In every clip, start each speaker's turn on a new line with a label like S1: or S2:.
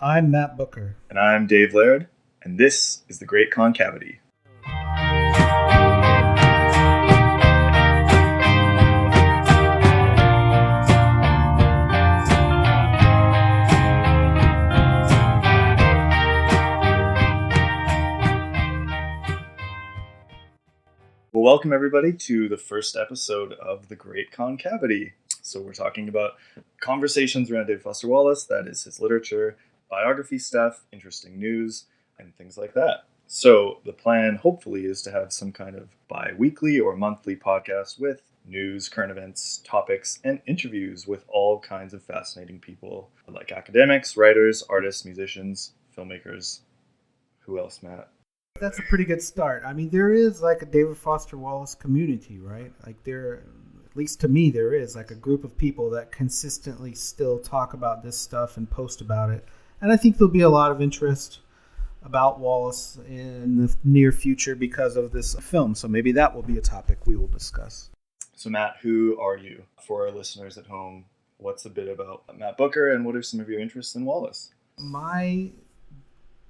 S1: I'm Matt Booker.
S2: And I'm Dave Laird, and this is the Great Concavity. Well, welcome everybody to the first episode of the Great Concavity. So we're talking about conversations around David Foster Wallace, that is his literature, biography stuff, interesting news, and things like that. So the plan, hopefully, is to have some kind of bi-weekly or monthly podcast with news, current events, topics, and interviews with all kinds of fascinating people, like academics, writers, artists, musicians, filmmakers. Who else, Matt?
S1: That's a pretty good start. I mean, there is like a David Foster Wallace community, right? Like at least to me, there is like a group of people that consistently still talk about this stuff and post about it. And I think there'll be a lot of interest about Wallace in the near future because of this film. So maybe that will be a topic we will discuss.
S2: So Matt, who are you? For our listeners at home, what's a bit about Matt Booker and what are some of your interests in Wallace?
S1: My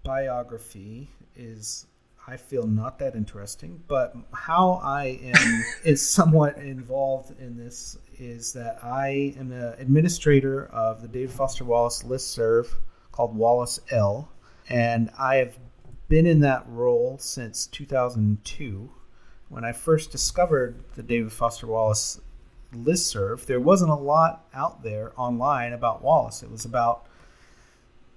S1: biography is, I feel, not that interesting, but how I am is somewhat involved in this is that I am an administrator of the David Foster Wallace listserv called wallace-l, and I have been in that role since 2002. When I first discovered the David Foster Wallace listserv, there wasn't a lot out there online about Wallace. It was about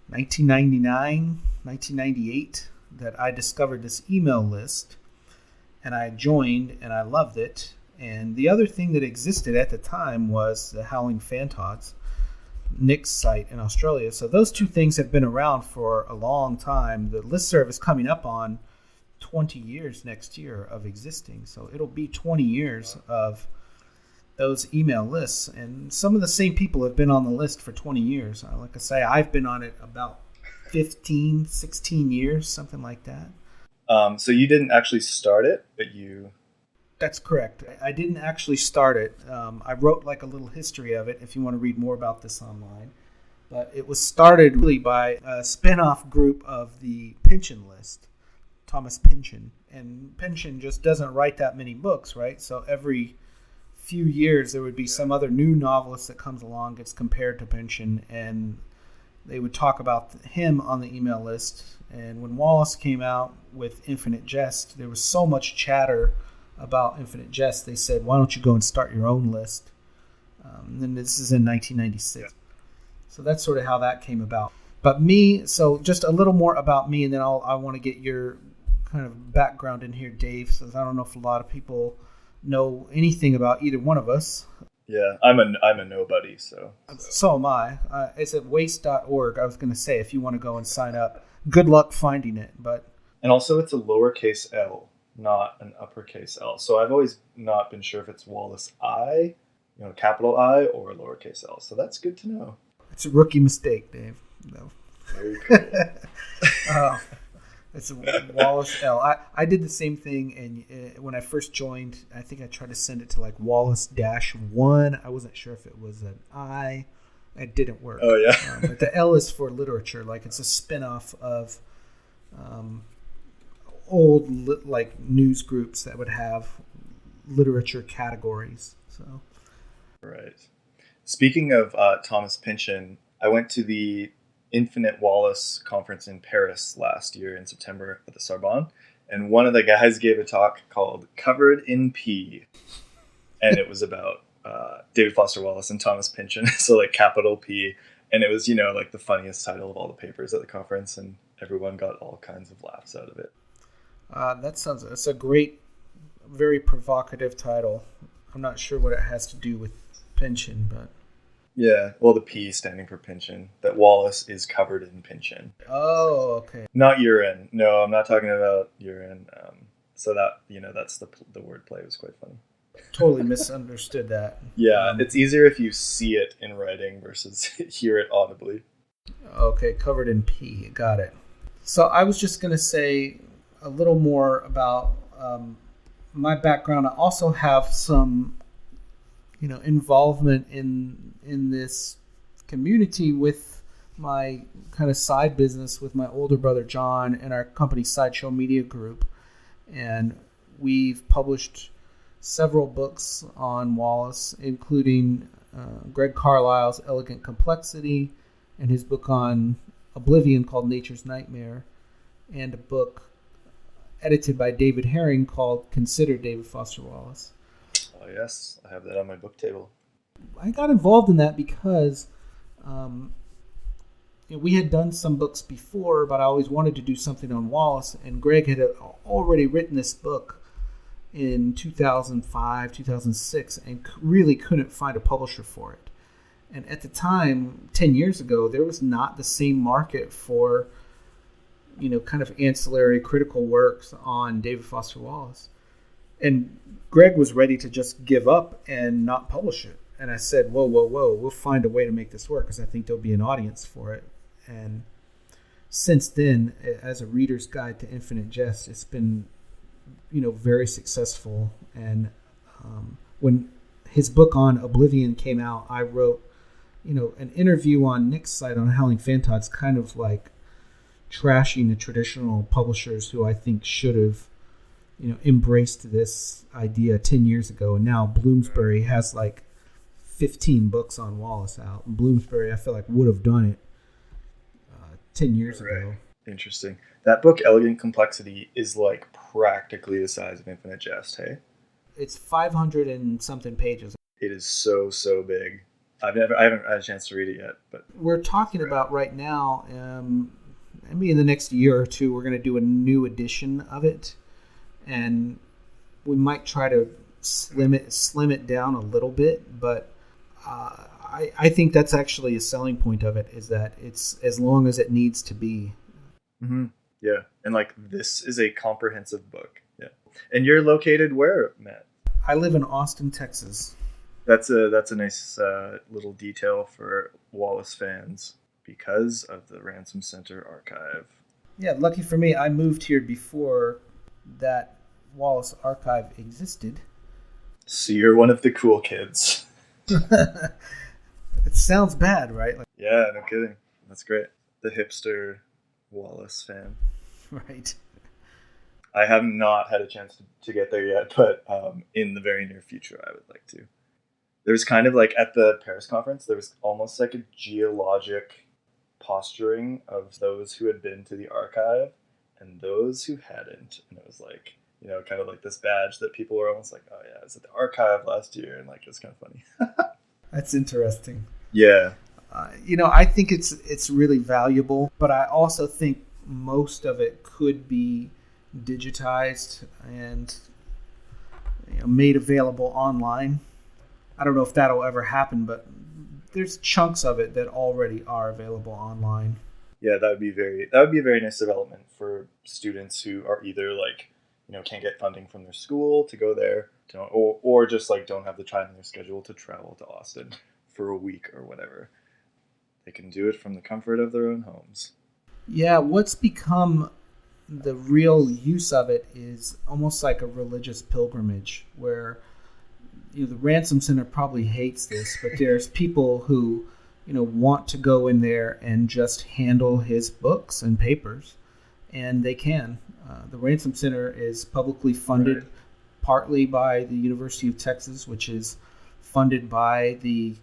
S1: 1999, 1998 that I discovered this email list, and I joined and I loved it. And the other thing that existed at the time was the Howling Fantods, Nick's site in Australia. So those two things have been around for a long time. The listserv is coming up on 20 years next year of existing. So it'll be 20 years of those email lists. And some of the same people have been on the list for 20 years. Like I say, I've been on it about 15, 16 years, something like that.
S2: So you didn't actually start it, but you...
S1: That's correct. I didn't actually start it. I wrote like a little history of it if you want to read more about this online. But it was started really by a spin-off group of the Pynchon list, Thomas Pynchon. And Pynchon just doesn't write that many books, right? So every few years there would be some other new novelist that comes along, gets compared to Pynchon, and they would talk about him on the email list. And when Wallace came out with Infinite Jest, there was so much chatter about Infinite Jest, they said, why don't you go and start your own list? And this is in 1996. Yeah. So that's sort of how that came about. But me, so just a little more about me, and then I want to get your kind of background in here, Dave, since I don't know if a lot of people know anything about either one of us.
S2: Yeah, I'm a nobody, so.
S1: So am I. It's at waste.org. I was going to say, if you want to go and sign up, good luck finding it.
S2: And also it's a lowercase l, not an uppercase L. So I've always not been sure if it's Wallace I, capital I, or lowercase l. So that's good to know.
S1: It's a rookie mistake, Dave. No.
S2: Very cool.
S1: It's wallace-l. I did the same thing, and when I first joined, I think I tried to send it to like Wallace-1. I wasn't sure if it was an I. It didn't work.
S2: Oh, yeah.
S1: But the L is for literature. Like it's a spin-off of old news groups that would have literature categories. So,
S2: right. Speaking of Thomas Pynchon, I went to the Infinite Wallace conference in Paris last year in September at the Sorbonne, and one of the guys gave a talk called Covered in P, and it was about David Foster Wallace and Thomas Pynchon, so like capital P, and it was, like the funniest title of all the papers at the conference, and everyone got all kinds of laughs out of it.
S1: It's a great, very provocative title. I'm not sure what it has to do with Pynchon, but...
S2: Yeah, well, the P standing for Pynchon, that Wallace is covered in Pynchon.
S1: Oh, okay.
S2: Not urine. No, I'm not talking about urine. So that, that's the wordplay. It was quite funny.
S1: Totally misunderstood that.
S2: Yeah, it's easier if you see it in writing versus hear it audibly.
S1: Okay, covered in P. Got it. So I was just going to say a little more about my background. I also have some, involvement in this community with my kind of side business with my older brother John and our company Sideshow Media Group, and we've published several books on Wallace, including Greg Carlisle's Elegant Complexity and his book on Oblivion called Nature's Nightmare, and a book edited by David Herring called Consider David Foster Wallace.
S2: Oh, yes. I have that on my book table.
S1: I got involved in that because we had done some books before, but I always wanted to do something on Wallace, and Greg had already written this book in 2005, 2006, and really couldn't find a publisher for it. And at the time, 10 years ago, there was not the same market for, kind of ancillary critical works on David Foster Wallace. And Greg was ready to just give up and not publish it. And I said, whoa, we'll find a way to make this work because I think there'll be an audience for it. And since then, as a reader's guide to Infinite Jest, it's been, very successful. And when his book on Oblivion came out, I wrote, an interview on Nick's site on Howling Fantods, kind of like trashing the traditional publishers who I think should have, embraced this idea 10 years ago. And now Bloomsbury has like 15 books on Wallace out. And Bloomsbury, I feel like, would have done it 10 years ago.
S2: Interesting. That book, Elegant Complexity, is like practically the size of Infinite Jest, hey?
S1: It's 500 and something pages.
S2: It is so big. I haven't had a chance to read it yet, but
S1: we're talking about right now, maybe in the next year or two, we're going to do a new edition of it, and we might try to slim it down a little bit, but I think that's actually a selling point of it, is that it's as long as it needs to be.
S2: Mm-hmm. Yeah, and like this is a comprehensive book. Yeah, and you're located where, Matt?
S1: I live in Austin, Texas.
S2: That's a nice little detail for Wallace fans because of the Ransom Center archive.
S1: Yeah, lucky for me, I moved here before that Wallace archive existed.
S2: So you're one of the cool kids.
S1: It sounds bad, right?
S2: Yeah, no kidding. That's great. The hipster Wallace fan.
S1: Right.
S2: I have not had a chance to get there yet, but in the very near future, I would like to. There's kind of like at the Paris conference, there was almost like a geologic posturing of those who had been to the archive and those who hadn't. And it was like, kind of like this badge that people were almost like, oh yeah, I was at the archive last year. And like, it's kind of funny.
S1: That's interesting.
S2: Yeah.
S1: I think it's really valuable, but I also think most of it could be digitized and made available online. I don't know if that'll ever happen, but there's chunks of it that already are available online.
S2: Yeah, that would be a very nice development for students who are either like, can't get funding from their school to go there, or just like don't have the time in their schedule to travel to Austin for a week or whatever. They can do it from the comfort of their own homes. Yeah,
S1: what's become the real use of it is almost like a religious pilgrimage where the Ransom Center probably hates this, but there's people who, want to go in there and just handle his books and papers, and they can. The Ransom Center is publicly funded partly by the University of Texas, which is funded by the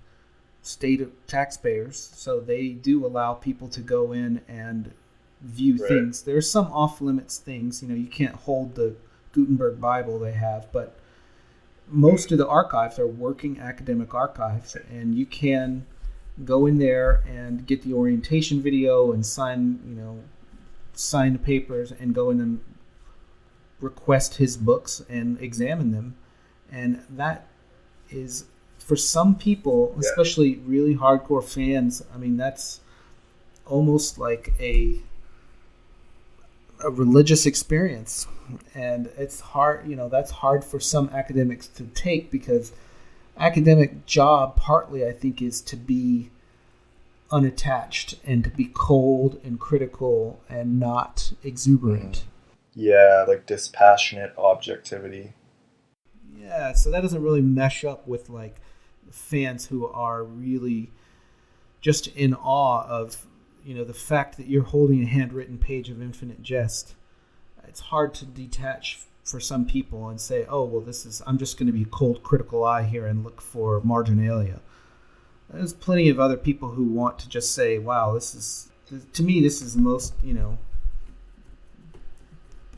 S1: state of taxpayers. So they do allow people to go in and view things. There are some off-limits things. You can't hold the Gutenberg Bible they have, but most of the archives are working academic archives, and you can go in there and get the orientation video and sign the papers and go in and request his books and examine them. And that is, for some people, especially really hardcore fans, I mean, that's almost like a religious experience. And it's hard, that's hard for some academics to take, because academic job partly, I think, is to be unattached and to be cold and critical and not exuberant.
S2: Yeah, like dispassionate objectivity.
S1: Yeah, so that doesn't really mesh up with like fans who are really just in awe of the fact that you're holding a handwritten page of Infinite Jest, it's hard to detach for some people and say, oh, well, I'm just going to be cold critical eye here and look for marginalia. There's plenty of other people who want to just say, wow, to me, this is the most,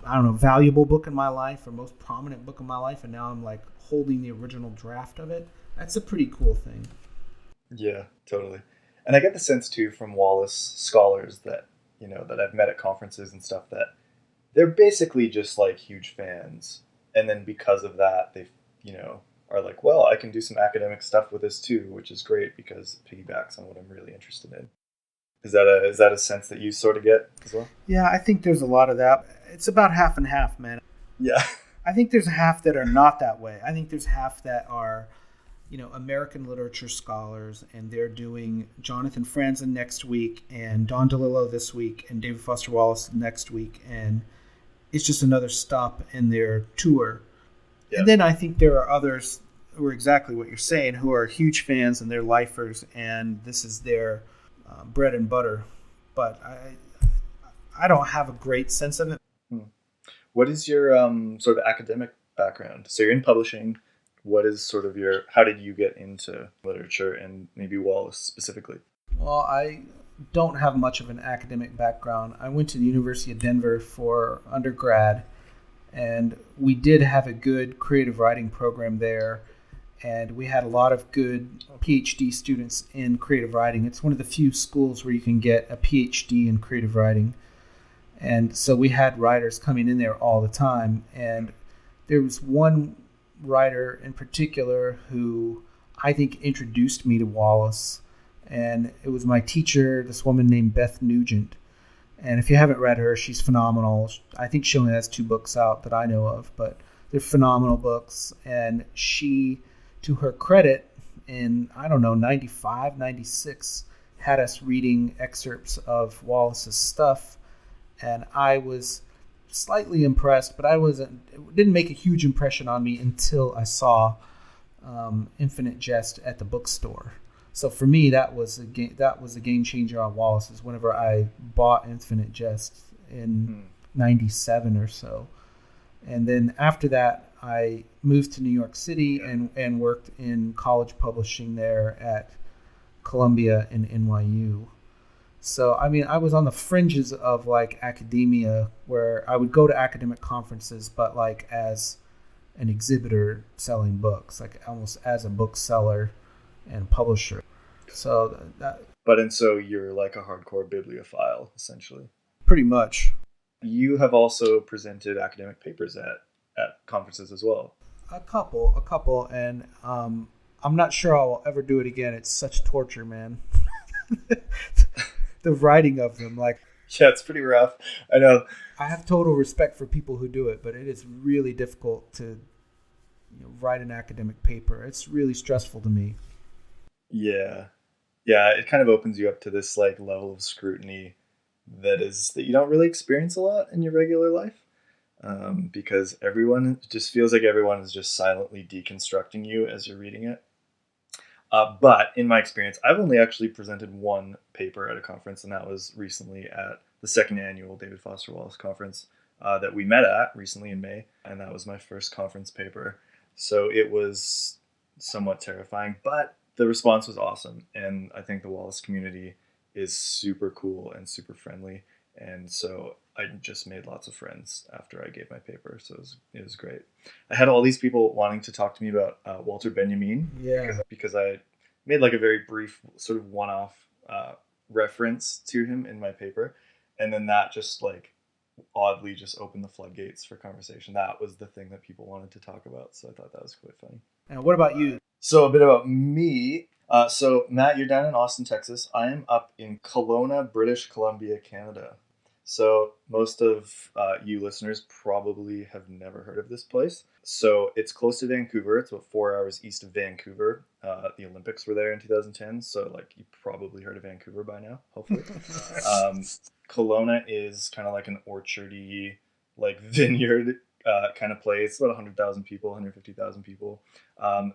S1: valuable book in my life or most prominent book in my life. And now I'm like holding the original draft of it. That's a pretty cool thing.
S2: Yeah, totally. And I get the sense too from Wallace scholars that, that I've met at conferences and stuff, that they're basically just like huge fans. And then because of that, they, are like, well, I can do some academic stuff with this too, which is great because it piggybacks on what I'm really interested in. Is that a sense that you sort of get as well?
S1: Yeah, I think there's a lot of that. It's about half and half, man.
S2: Yeah.
S1: I think there's half that are not that way. I think there's half that are, American literature scholars, and they're doing Jonathan Franzen next week and Don DeLillo this week and David Foster Wallace next week, and it's just another stop in their tour. Yeah. And then I think there are others who are exactly what you're saying, who are huge fans and they're lifers, and this is their bread and butter. But I don't have a great sense of it.
S2: What is your sort of academic background? So you're in publishing. What is sort of how did you get into literature and maybe Wallace specifically?
S1: Well, I don't have much of an academic background. I went to the University of Denver for undergrad, and we did have a good creative writing program there, and we had a lot of good PhD students in creative writing. It's one of the few schools where you can get a PhD in creative writing. And so we had writers coming in there all the time, and there was one writer in particular who I think introduced me to Wallace, and it was my teacher, this woman named Beth Nugent. And if you haven't read her, she's phenomenal. I think she only has 2 books out that I know of, but they're phenomenal books. And she, to her credit, in, 95, 96, had us reading excerpts of Wallace's stuff. And I was slightly impressed, but it didn't make a huge impression on me until I saw Infinite Jest at the bookstore. So for me, that was a game changer on Wallace's. Whenever I bought Infinite Jest in 97 or so, and then after that, I moved to New York City and worked in college publishing there at Columbia and NYU. So, I was on the fringes of like academia, where I would go to academic conferences, but like as an exhibitor selling books, like almost as a bookseller and publisher. So
S2: so you're like a hardcore bibliophile, essentially.
S1: Pretty much.
S2: You have also presented academic papers at conferences as well.
S1: A couple, and I'm not sure I'll ever do it again. It's such torture, man. The writing of them,
S2: yeah, it's pretty rough. I know.
S1: I have total respect for people who do it, but it is really difficult to write an academic paper. It's really stressful to me.
S2: Yeah, it kind of opens you up to this like level of scrutiny that you don't really experience a lot in your regular life, because it just feels like everyone is just silently deconstructing you as you're reading it. But in my experience, I've only actually presented one paper at a conference, and that was recently at the 2nd annual David Foster Wallace conference that we met at recently in May, and that was my first conference paper. So it was somewhat terrifying, but the response was awesome, and I think the Wallace community is super cool and super friendly, and so I just made lots of friends after I gave my paper, so it was great. I had all these people wanting to talk to me about Walter Benjamin, because I made like a very brief sort of one-off reference to him in my paper, and then that just like oddly just opened the floodgates for conversation. That was the thing that people wanted to talk about, so I thought that was quite funny.
S1: And what about you?
S2: So a bit about me. So Matt, you're down in Austin, Texas. I am up in Kelowna, British Columbia, Canada. So most of you listeners probably have never heard of this place. So it's close to Vancouver. It's about 4 hours east of Vancouver. The Olympics were there in 2010. So like you probably heard of Vancouver by now, hopefully. Kelowna is kind of like an orchardy, like vineyard kind of place. About 100,000 people, 150,000 people.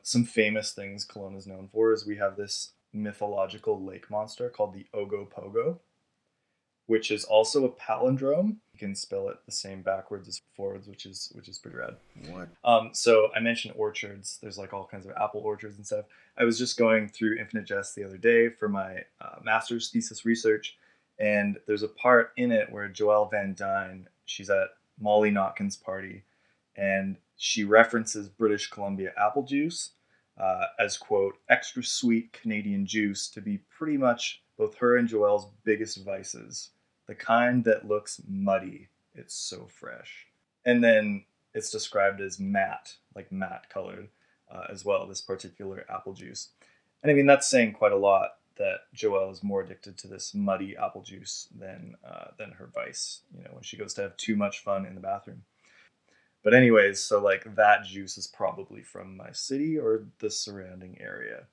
S2: Some famous things Kelowna is known for is we have this mythological lake monster called the Ogopogo. which is also a palindrome. You can spell it the same backwards as forwards, which is pretty rad.
S1: What?
S2: So I mentioned orchards. There's like all kinds of apple orchards and stuff. I was just going through Infinite Jest the other day for my master's thesis research, and there's a part in it where Joelle Van Dyne, she's at Molly Notkin's party, and she references British Columbia apple juice as, quote, extra sweet Canadian juice to be pretty much both her and Joelle's biggest vices. The kind that looks muddy. It's so fresh. And then it's described as matte, like matte colored as well, this particular apple juice. And I mean, that's saying quite a lot, that Joelle is more addicted to this muddy apple juice than her vice, when she goes to have too much fun in the bathroom. But anyways, so like that juice is probably from my city or the surrounding area.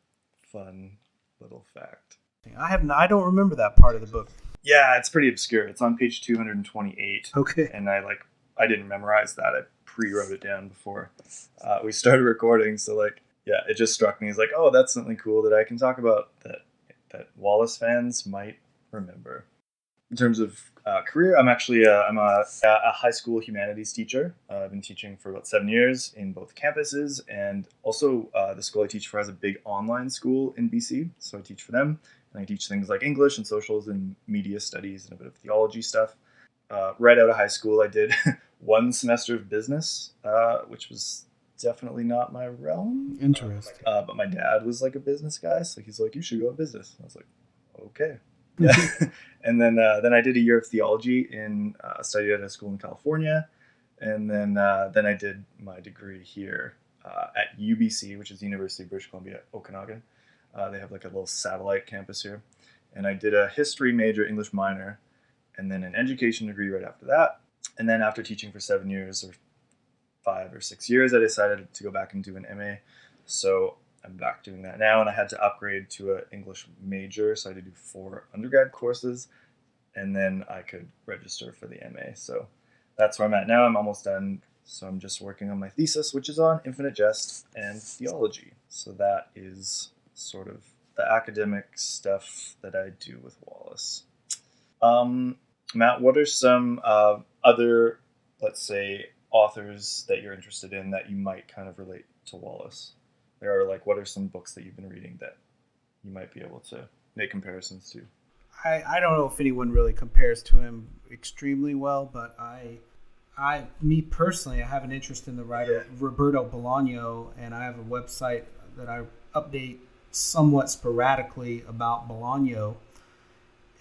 S2: Fun little fact.
S1: I don't remember that part of the book.
S2: Yeah, it's pretty obscure. It's on page 228.
S1: Okay.
S2: And I didn't memorize that. I pre-wrote it down before we started recording. So it just struck me as like, oh, that's something cool that I can talk about that Wallace fans might remember. In terms of career, I'm actually I'm a high school humanities teacher. I've been teaching for about 7 years in both campuses, and also the school I teach for has a big online school in BC. So I teach for them, and I teach things like English and socials and media studies and a bit of theology stuff. Right out of high school, I did 1 semester of business, which was definitely not my realm.
S1: Interesting.
S2: But my dad was like a business guy, so he's like, you should go in business. I was like, okay. Yeah. And then I did a year of theology studied at a school in California. And then I did my degree here at UBC, which is the University of British Columbia, Okanagan. They have like a little satellite campus here. And I did a history major, English minor, and then an education degree right after that. And then after teaching for 7 years or 5 or 6 years, I decided to go back and do an MA. So I'm back doing that now, and I had to upgrade to an English major, so I had to do 4 undergrad courses, and then I could register for the MA. So that's where I'm at now. I'm almost done, so I'm just working on my thesis, which is on Infinite Jest and theology. So that is sort of the academic stuff that I do with Wallace. Matt, what are some other, let's say, authors that you're interested in that you might kind of relate to Wallace? What are some books that you've been reading that you might be able to make comparisons to?
S1: I don't know if anyone really compares to him extremely well, but me personally, I have an interest in the writer Roberto Bolaño, and I have a website that I update somewhat sporadically about Bolaño,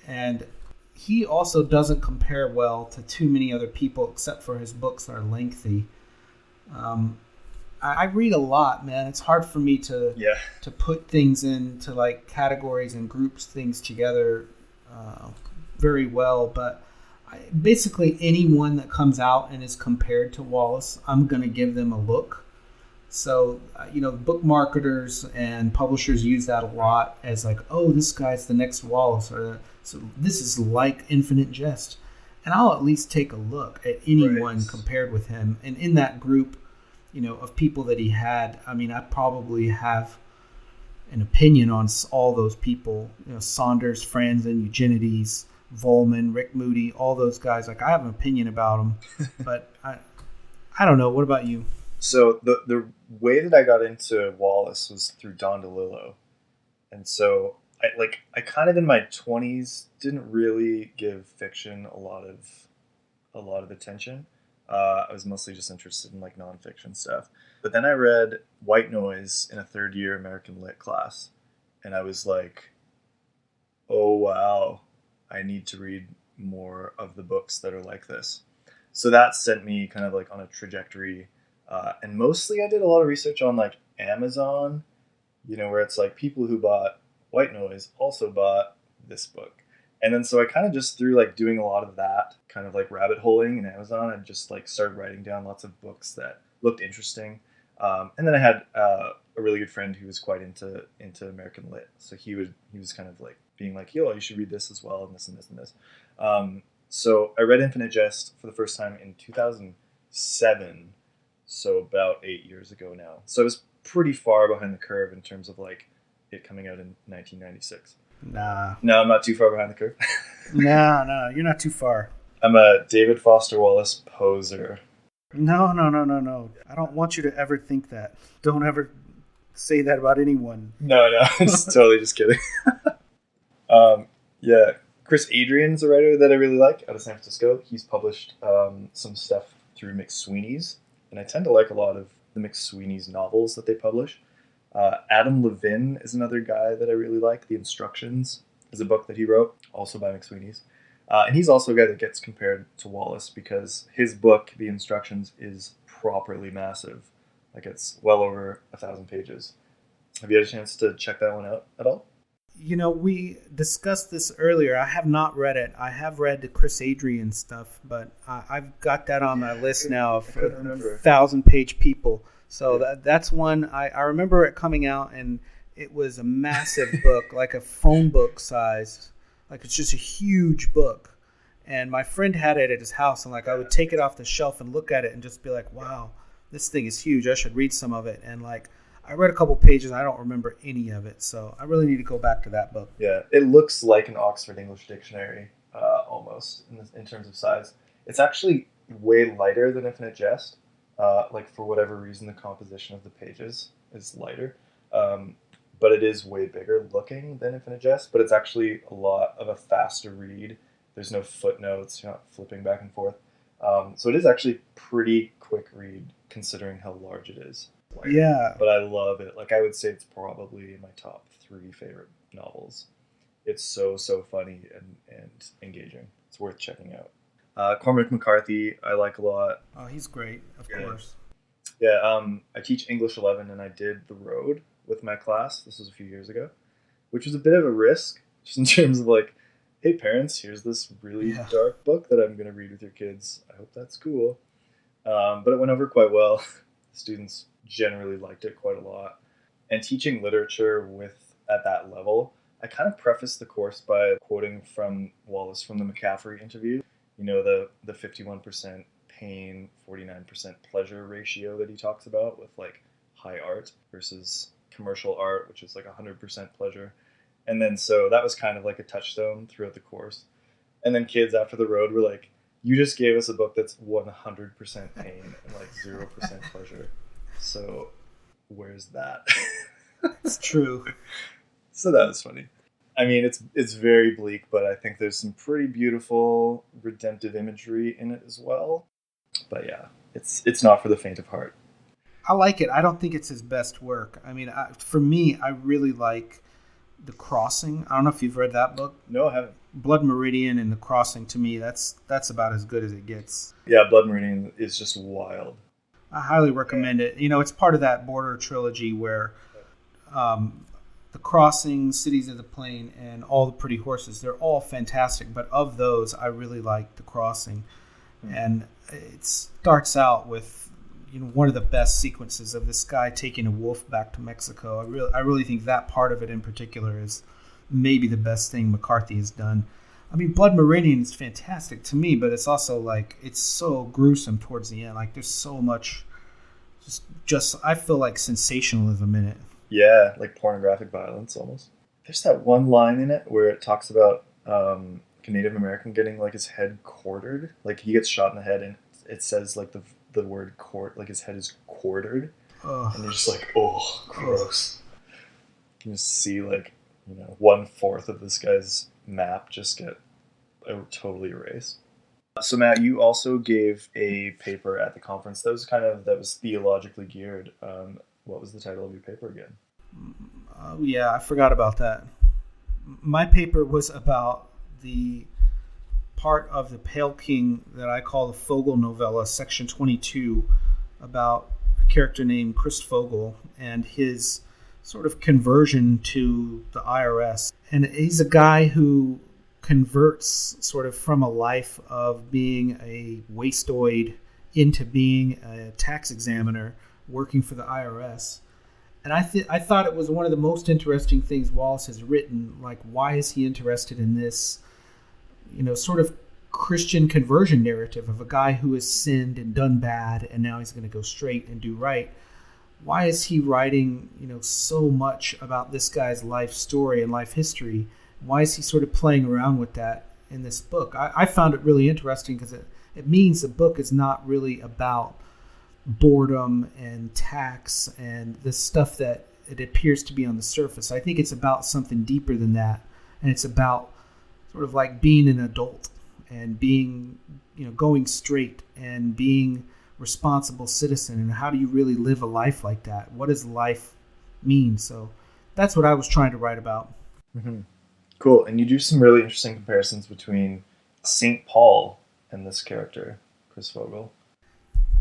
S1: and he also doesn't compare well to too many other people, except for his books are lengthy. I read a lot, man. It's hard for me to put things into like categories and groups things together very well. But basically anyone that comes out and is compared to Wallace, I'm going to give them a look. So, book marketers and publishers use that a lot as like, oh, this guy's the next Wallace, or so this is like Infinite Jest. And I'll at least take a look at anyone compared with him. And in that group, of people that he had, I mean, I probably have an opinion on all those people, Saunders, Franzen, Eugenides, Volman, Rick Moody, all those guys. Like, I have an opinion about them, but I don't know. What about you?
S2: So the way that I got into Wallace was through Don DeLillo. And so I kind of in my 20s didn't really give fiction a lot of attention. I was mostly just interested in like nonfiction stuff. But then I read White Noise in a 3rd year American Lit class, and I was like, oh wow, I need to read more of the books that are like this. So that sent me kind of like on a trajectory. And mostly I did a lot of research on like Amazon, where it's like people who bought White Noise also bought this book. And then so I kind of just through like doing a lot of that kind of like rabbit holing in Amazon, and just like started writing down lots of books that looked interesting. And then I had a really good friend who was quite into American Lit. So he was kind of like being like, yo, you should read this as well, and this and this and this. So I read Infinite Jest for the first time in 2007. So about 8 years ago now. So I was pretty far behind the curve in terms of like it coming out in 1996.
S1: Nah.
S2: No, I'm not too far behind the curve.
S1: No, you're not too far.
S2: I'm a David Foster Wallace poser.
S1: No. I don't want you to ever think that. Don't ever say that about anyone.
S2: No, I'm totally just kidding. Yeah, Chris Adrian's a writer that I really like out of San Francisco. He's published some stuff through McSweeney's, and I tend to like a lot of the McSweeney's novels that they publish. Adam Levin is another guy that I really like. The Instructions is a book that he wrote, also by McSweeney's. And he's also a guy that gets compared to Wallace because his book, The Instructions, is properly massive. Like, it's well over 1,000 pages. Have you had a chance to check that one out at all?
S1: We discussed this earlier. I have not read it. I have read the Chris Adrian stuff, but I've got that on my list now of 1,000-page people. So that's one. I remember it coming out, and it was a massive book, like a phone book size. Like, it's just a huge book. And my friend had it at his house, and I would take it off the shelf and look at it and just be like, wow, this thing is huge. I should read some of it. And I read a couple pages and I don't remember any of it. So I really need to go back to that book.
S2: Yeah, it looks like an Oxford English Dictionary almost in terms of size. It's actually way lighter than Infinite Jest. For whatever reason, the composition of the pages is lighter. But it is way bigger looking than Infinite Jest, but it's actually a lot of a faster read. There's no footnotes. You're not flipping back and forth. So it is actually pretty quick read considering how large it is.
S1: Yeah.
S2: But I love it. I would say it's probably in my top 3 favorite novels. It's so funny and engaging. It's worth checking out. Cormac McCarthy, I like a lot.
S1: Oh, he's great, of course.
S2: Yeah, I teach English 11 and I did The Road with my class. This was a few years ago, which was a bit of a risk just in terms of hey parents, here's this really dark book that I'm going to read with your kids. I hope that's cool. But it went over quite well. The students generally liked it quite a lot. And teaching literature at that level, I kind of prefaced the course by quoting from Wallace from the McCaffrey interview. The 51% pain, 49% pleasure ratio that he talks about with high art versus commercial art, which is 100% pleasure. And then so that was kind of a touchstone throughout the course. And then kids after The Road were like, you just gave us a book that's 100% pain and 0% pleasure. So where's that?
S1: It's true.
S2: So that was funny. I mean, it's very bleak, but I think there's some pretty beautiful redemptive imagery in it as well. But yeah, it's not for the faint of heart.
S1: I like it. I don't think it's his best work. I mean, for me, I really like The Crossing. I don't know if you've read that book.
S2: No, I haven't.
S1: Blood Meridian and The Crossing, to me, that's about as good as it gets.
S2: Yeah, Blood Meridian is just wild.
S1: I highly recommend it. It's part of that Border trilogy where The Crossing, Cities of the Plain, and All the Pretty Horses, they're all fantastic. But of those, I really like The Crossing. Mm-hmm. And it starts out with one of the best sequences of this guy taking a wolf back to Mexico. I really think that part of it in particular is maybe the best thing McCarthy has done. I mean, Blood Meridian is fantastic to me, but it's also it's so gruesome towards the end. There's so much just I feel like sensationalism in it.
S2: Yeah, pornographic violence almost. There's that one line in it where it talks about a Native American getting his head quartered. He gets shot in the head and it says the word quart, his head is quartered. Ugh. And you're just oh, gross. You can just see 1/4 of this guy's map just get totally erased. So Matt, you also gave a paper at the conference that was theologically geared. What was the title of your paper again?
S1: Yeah, I forgot about that. My paper was about the part of the Pale King that I call the Fogel novella, section 22, about a character named Chris Fogel and his sort of conversion to the IRS. And he's a guy who converts sort of from a life of being a wasteoid into being a tax examiner working for the IRS. And I thought it was one of the most interesting things Wallace has written. Why is he interested in this, sort of Christian conversion narrative of a guy who has sinned and done bad, and now he's going to go straight and do right? Why is he writing, so much about this guy's life story and life history? Why is he sort of playing around with that in this book? I found it really interesting because it means the book is not really about boredom and tax and the stuff that it appears to be on the surface. I think it's about something deeper than that, and it's about sort of like being an adult and being, going straight and being responsible citizen, and how do you really live a life like that? What does life mean? So that's what I was trying to write about.
S2: Mm-hmm. Cool. And you do some really interesting comparisons between St. Paul and this character, Chris Fogel.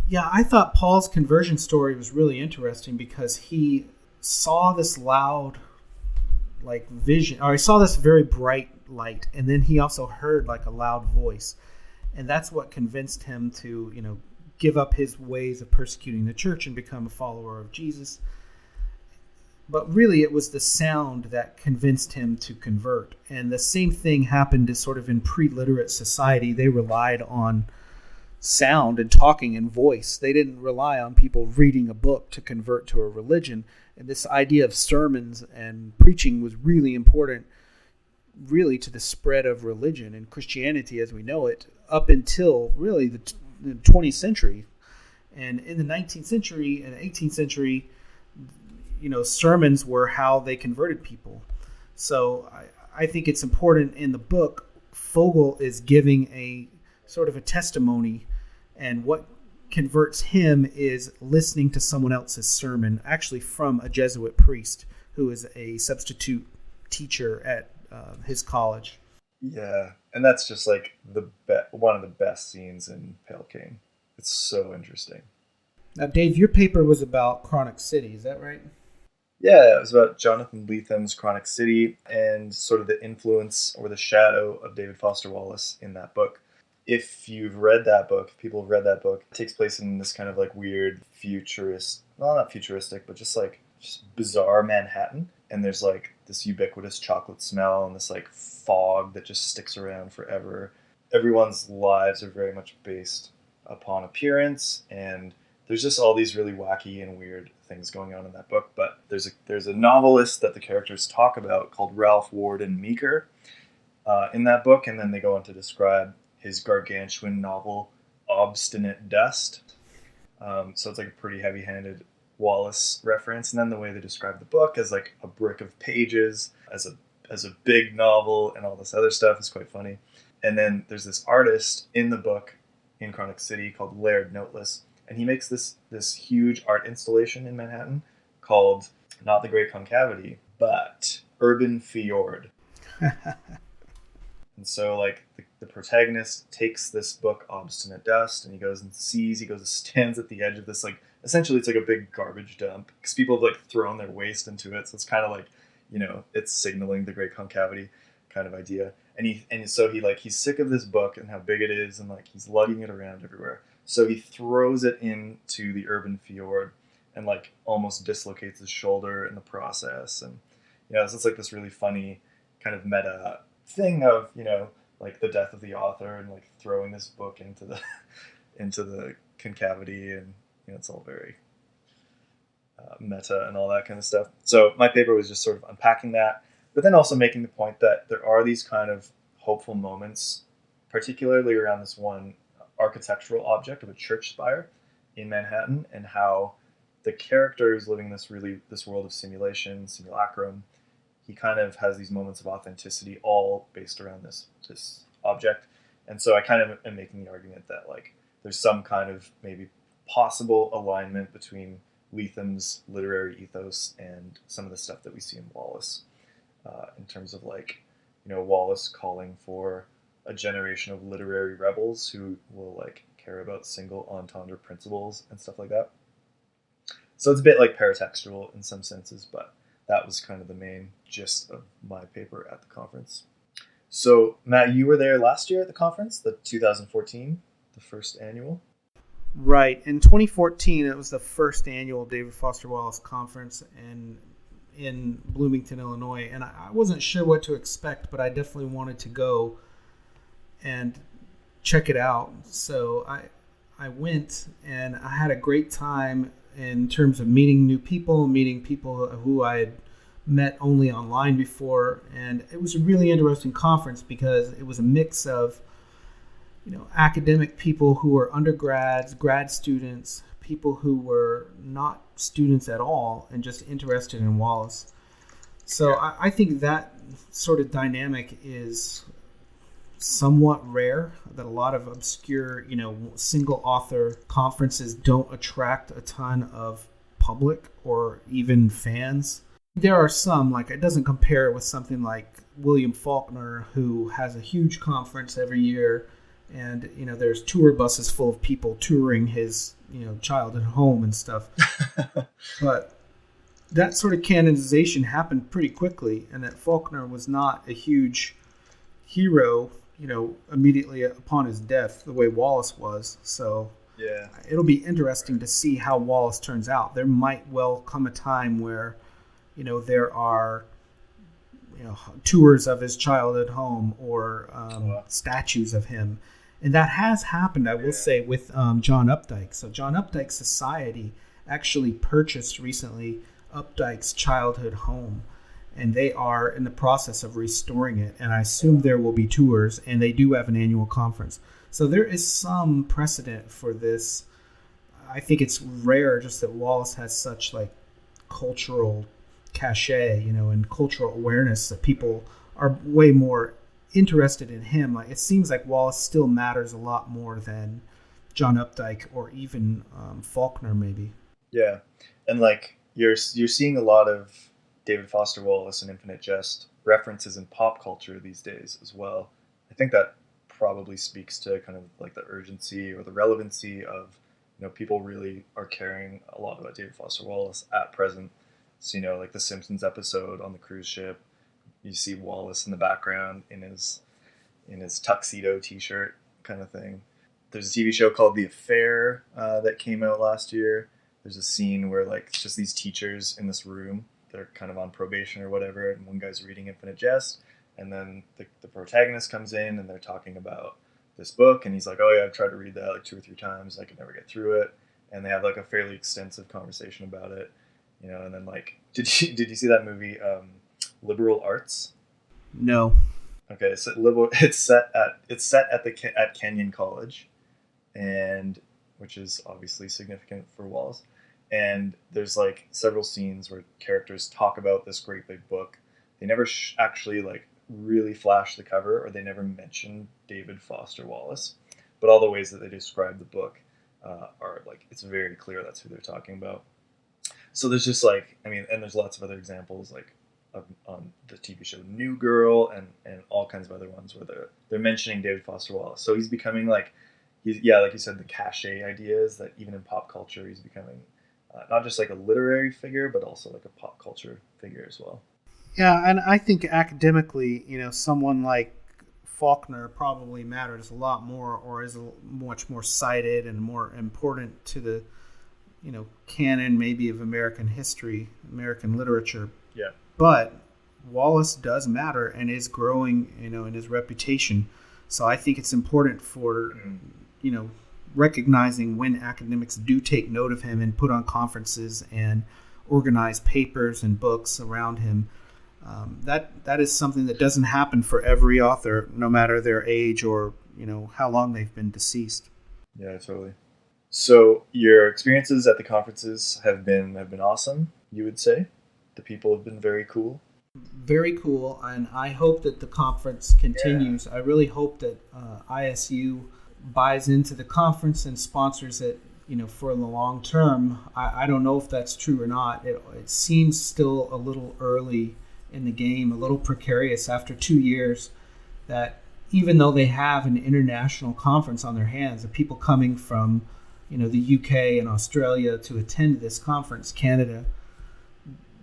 S1: Yeah, I thought Paul's conversion story was really interesting because he saw this loud vision, or he saw this very bright light, and then he also heard like a loud voice. And that's what convinced him to, give up his ways of persecuting the church and become a follower of Jesus. But really, it was the sound that convinced him to convert. And the same thing happened to sort of in pre-literate society. They relied on sound and talking and voice. They didn't rely on people reading a book to convert to a religion. And this idea of sermons and preaching was really important, really, to the spread of religion and Christianity as we know it, up until really the 20th century. And in the 19th century and 18th century, sermons were how they converted people. So I think it's important in the book, Fogel is giving a sort of a testimony, and what converts him is listening to someone else's sermon, actually from a Jesuit priest who is a substitute teacher at his college.
S2: Yeah, and that's just like one of the best scenes in Pale King. It's so interesting.
S1: Now, Dave, your paper was about Chronic City, is that right?
S2: Yeah, it was about Jonathan Lethem's Chronic City and sort of the influence or the shadow of David Foster Wallace in that book. If you've read that book, if people have read that book, it takes place in this kind of like weird not futuristic, but just bizarre Manhattan. And there's like this ubiquitous chocolate smell and this like fog that just sticks around forever. Everyone's lives are very much based upon appearance, and there's just all these really wacky and weird things going on in that book. But there's a novelist that the characters talk about called Ralph Warden Meeker in that book, and then they go on to describe his gargantuan novel Obstinate Dust. So it's like a pretty heavy-handed Wallace reference, and then the way they describe the book as like a brick of pages, as a big novel, and all this other stuff is quite funny. And then there's this artist in the book in Chronic City called Laird Noteless, and he makes this huge art installation in Manhattan called not the Great Concavity, but Urban Fjord. And so like the protagonist takes this book Obstinate Dust, and he goes and stands at the edge of this, like, essentially it's like a big garbage dump because people have like thrown their waste into it, so it's kind of like, it's signaling the Great Concavity kind of idea. And so he's sick of this book and how big it is, and like he's lugging it around everywhere. So he throws it into the Urban Fjord and like almost dislocates his shoulder in the process. And so it's like this really funny kind of meta thing of like the death of the author and like throwing this book into the concavity, and it's all very meta and all that kind of stuff. So my paper was just sort of unpacking that, but then also making the point that there are these kind of hopeful moments, particularly around this one architectural object of a church spire in Manhattan, and how the character is living this world of simulacrum. He kind of has these moments of authenticity all based around this object. And so I kind of am making the argument that like there's some kind of maybe possible alignment between Lethem's literary ethos and some of the stuff that we see in Wallace, in terms of like, Wallace calling for a generation of literary rebels who will like care about single entendre principles and stuff like that. So it's a bit like paratextual in some senses, but that was kind of the main gist of my paper at the conference. So Matt, you were there last year at the conference, the 2014, the first annual.
S1: Right. In 2014, it was the first annual David Foster Wallace conference in Bloomington, Illinois. And I wasn't sure what to expect, but I definitely wanted to go and check it out. So I went, and I had a great time in terms of meeting new people, meeting people who I had met only online before, and it was a really interesting conference because it was a mix of, academic people who were undergrads, grad students, people who were not students at all and just interested in Wallace. So I think that sort of dynamic is somewhat rare, that a lot of obscure, single author conferences don't attract a ton of public or even fans. There are some, like, it doesn't compare with something like William Faulkner, who has a huge conference every year, and there's tour buses full of people touring his childhood home and stuff. But that sort of canonization happened pretty quickly, and that Faulkner was not a huge hero immediately upon his death the way Wallace was. So
S2: yeah,
S1: it'll be interesting to see how Wallace turns out. There might well come a time where there are tours of his childhood home or statues of him. And that has happened, I will say, with John Updike. So John Updike Society actually purchased recently Updike's childhood home, and they are in the process of restoring it. And I assume there will be tours, and they do have an annual conference. So there is some precedent for this. I think it's rare just that Wallace has such like cultural cachet, and cultural awareness that people are way more interested in him. Like, it seems like Wallace still matters a lot more than John Updike or even Faulkner, maybe.
S2: Yeah, and like you're seeing a lot of David Foster Wallace and Infinite Jest references in pop culture these days as well. I think that probably speaks to kind of like the urgency or the relevancy of people really are caring a lot about David Foster Wallace at present. So like the Simpsons episode on the cruise ship, you see Wallace in the background in his tuxedo T-shirt kind of thing. There's a TV show called The Affair that came out last year. There's a scene where like it's just these teachers in this room. They're kind of on probation or whatever, and one guy's reading Infinite Jest, and then the protagonist comes in and they're talking about this book, and he's like, "Oh yeah, I've tried to read that like 2 or 3 times. I could never get through it." And they have like a fairly extensive conversation about it, And then like, did you see that movie? Liberal Arts?
S1: No.
S2: Okay, so it's set at Kenyon College, and which is obviously significant for Wallace. And there's like several scenes where characters talk about this great big book. They never actually like really flash the cover, or they never mention David Foster Wallace. But all the ways that they describe the book are like, it's very clear that's who they're talking about. So there's just like, and there's lots of other examples like on the TV show New Girl and all kinds of other ones where they're mentioning David Foster Wallace. So he's becoming like, like you said, the cachet ideas that even in pop culture he's becoming not just like a literary figure, but also like a pop culture figure as well.
S1: Yeah, and I think academically, someone like Faulkner probably matters a lot more, or is much more cited and more important to the canon maybe of American history, American literature.
S2: Yeah.
S1: But Wallace does matter and is growing, in his reputation. So I think it's important for, recognizing when academics do take note of him and put on conferences and organize papers and books around him. That is something that doesn't happen for every author, no matter their age or, how long they've been deceased.
S2: Yeah, totally. So your experiences at the conferences have been awesome, you would say? The people have been very cool?
S1: Very cool, and I hope that the conference continues. Yeah. I really hope that ISU buys into the conference and sponsors it, for the long term. I don't know if that's true or not. It seems still a little early in the game, a little precarious after 2 years, that even though they have an international conference on their hands, the people coming from the UK and Australia to attend this conference, Canada,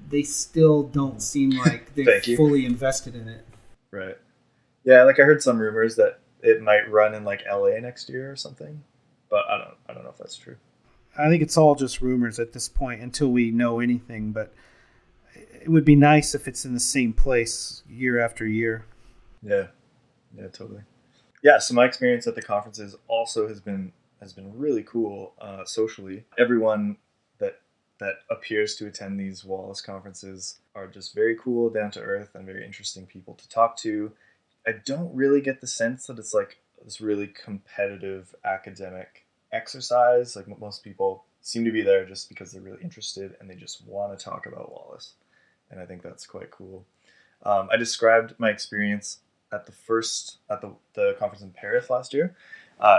S1: they still don't seem like they're fully invested in it.
S2: Right. Yeah, like I heard some rumors that it might run in like LA next year or something, but I don't know if that's true.
S1: I think it's all just rumors at this point until we know anything, but it would be nice if it's in the same place year after year.
S2: Yeah, totally. Yeah, so my experience at the conferences also has been really cool socially. Everyone that that appears to attend these Wallace conferences are just very cool, down to earth, and very interesting people to talk to. I don't really get the sense that it's like this really competitive academic exercise. Like most people seem to be there just because they're really interested and they just want to talk about Wallace. And I think that's quite cool. I described my experience at the conference in Paris last year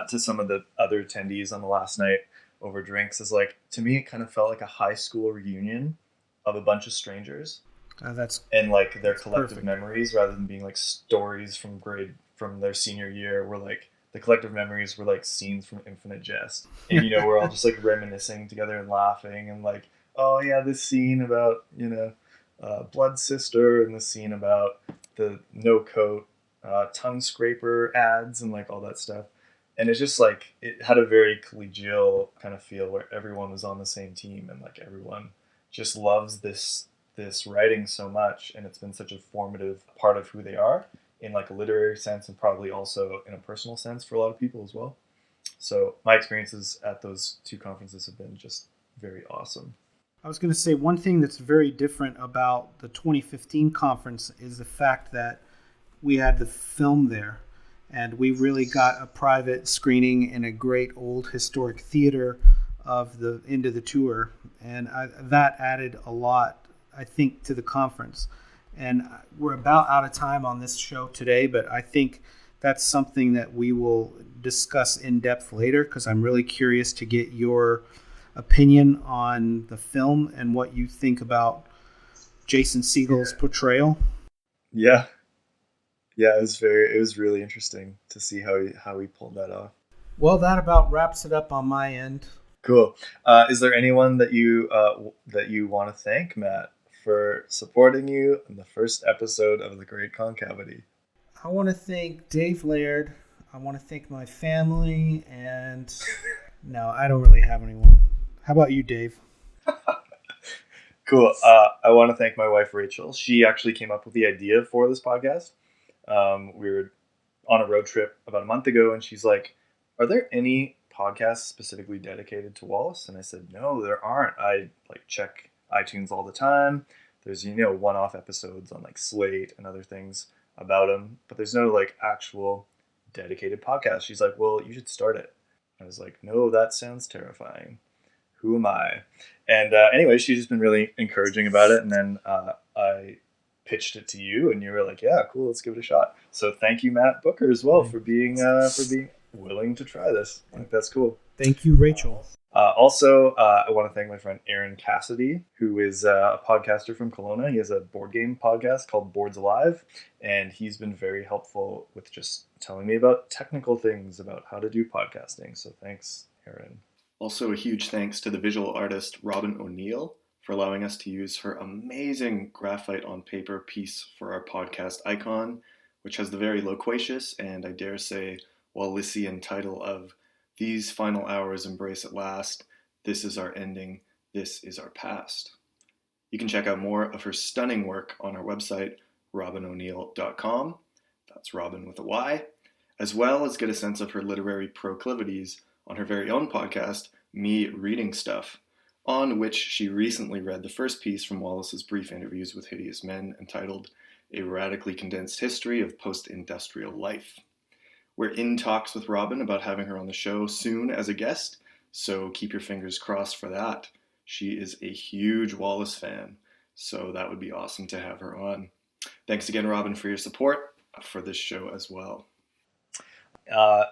S2: to some of the other attendees on the last night over drinks as like, to me, it kind of felt like a high school reunion of a bunch of strangers. And like their collective
S1: perfect.
S2: memories, rather than being like stories from their senior year, were like the collective memories were like scenes from Infinite Jest. And we're all just like reminiscing together and laughing and like, oh yeah, this scene about Blood Sister, and this scene about the no coat tongue scraper ads and like all that stuff. And it's just like, it had a very collegial kind of feel where everyone was on the same team and like everyone just loves this writing so much, and it's been such a formative part of who they are in like a literary sense and probably also in a personal sense for a lot of people as well. So my experiences at those two conferences have been just very awesome.
S1: I was going to say one thing that's very different about the 2015 conference is the fact that we had the film there, and we really got a private screening in a great old historic theater of the end of the tour, and that added a lot, I think, to the conference. And we're about out of time on this show today, but I think that's something that we will discuss in depth later, because I'm really curious to get your opinion on the film and what you think about Jason Segel's portrayal.
S2: Yeah, it was really interesting to see how he pulled that off.
S1: Well, that about wraps it up on my end.
S2: Cool. Is there anyone that you want to thank, Matt, for supporting you in the first episode of The Great Concavity?
S1: I want to thank Dave Laird. I want to thank my family, and no, I don't really have anyone. How about you, Dave?
S2: Cool. I want to thank my wife, Rachel. She actually came up with the idea for this podcast. We were on a road trip about a month ago, and she's like, are there any podcasts specifically dedicated to Wallace? And I said, no, there aren't. I like check iTunes all the time. There's, one-off episodes on like Slate and other things about him, but there's no like actual dedicated podcast. She's like, well, you should start it. I was like, no, that sounds terrifying. Who am I? And anyway, she's just been really encouraging about it. And then I pitched it to you, and you were like, yeah, cool, let's give it a shot. So thank you, Matt Booker, as well, for being willing to try this. I think that's cool.
S1: Thank you, Rachel.
S2: Also, I want to thank my friend Aaron Cassidy, who is a podcaster from Kelowna. He has a board game podcast called Boards Alive, and he's been very helpful with just telling me about technical things about how to do podcasting. So thanks, Aaron.
S3: Also, a huge thanks to the visual artist Robin O'Neill for allowing us to use her amazing graphite on paper piece for our podcast icon, which has the very loquacious and, I dare say, Wallacean title of "These Final Hours Embrace at Last, This is Our Ending, This is Our Past." You can check out more of her stunning work on our website, robinoneal.com. That's Robin with a Y, as well as get a sense of her literary proclivities on her very own podcast, Me Reading Stuff, on which she recently read the first piece from Wallace's brief interviews with hideous men, entitled A Radically Condensed History of Post-Industrial Life. We're in talks with Robin about having her on the show soon as a guest, so keep your fingers crossed for that. She is a huge Wallace fan, so that would be awesome to have her on. Thanks again, Robin, for your support for this show as well.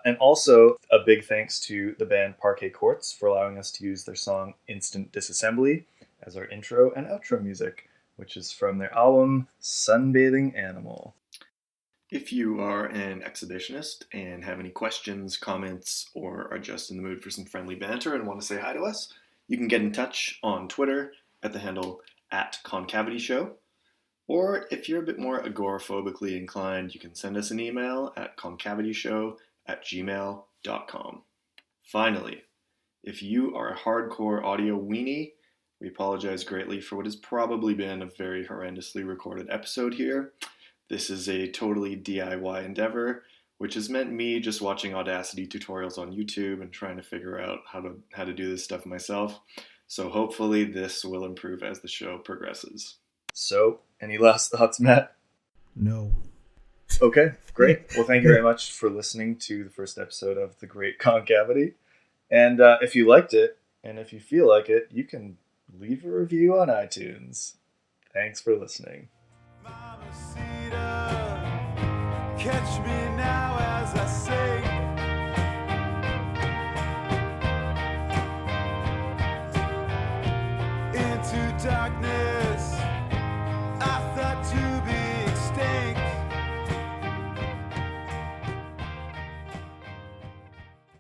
S2: And also a big thanks to the band Parquet Courts for allowing us to use their song Instant Disassembly as our intro and outro music, which is from their album Sunbathing Animal.
S3: If you are an exhibitionist and have any questions, comments, or are just in the mood for some friendly banter and want to say hi to us, you can get in touch on Twitter at the handle @ConcavityShow. Or if you're a bit more agoraphobically inclined, you can send us an email at concavityshow@gmail.com. Finally, if you are a hardcore audio weenie, we apologize greatly for what has probably been a very horrendously recorded episode here. This is a totally DIY endeavor, which has meant me just watching Audacity tutorials on YouTube and trying to figure out how to do this stuff myself. So hopefully this will improve as the show progresses.
S2: So, any last thoughts, Matt?
S1: No.
S2: Okay, great. Well, thank you very much for listening to the first episode of The Great Concavity. And if you liked it, and if you feel like it, you can leave a review on iTunes. Thanks for listening.
S4: Mama Cedar, catch me now as I say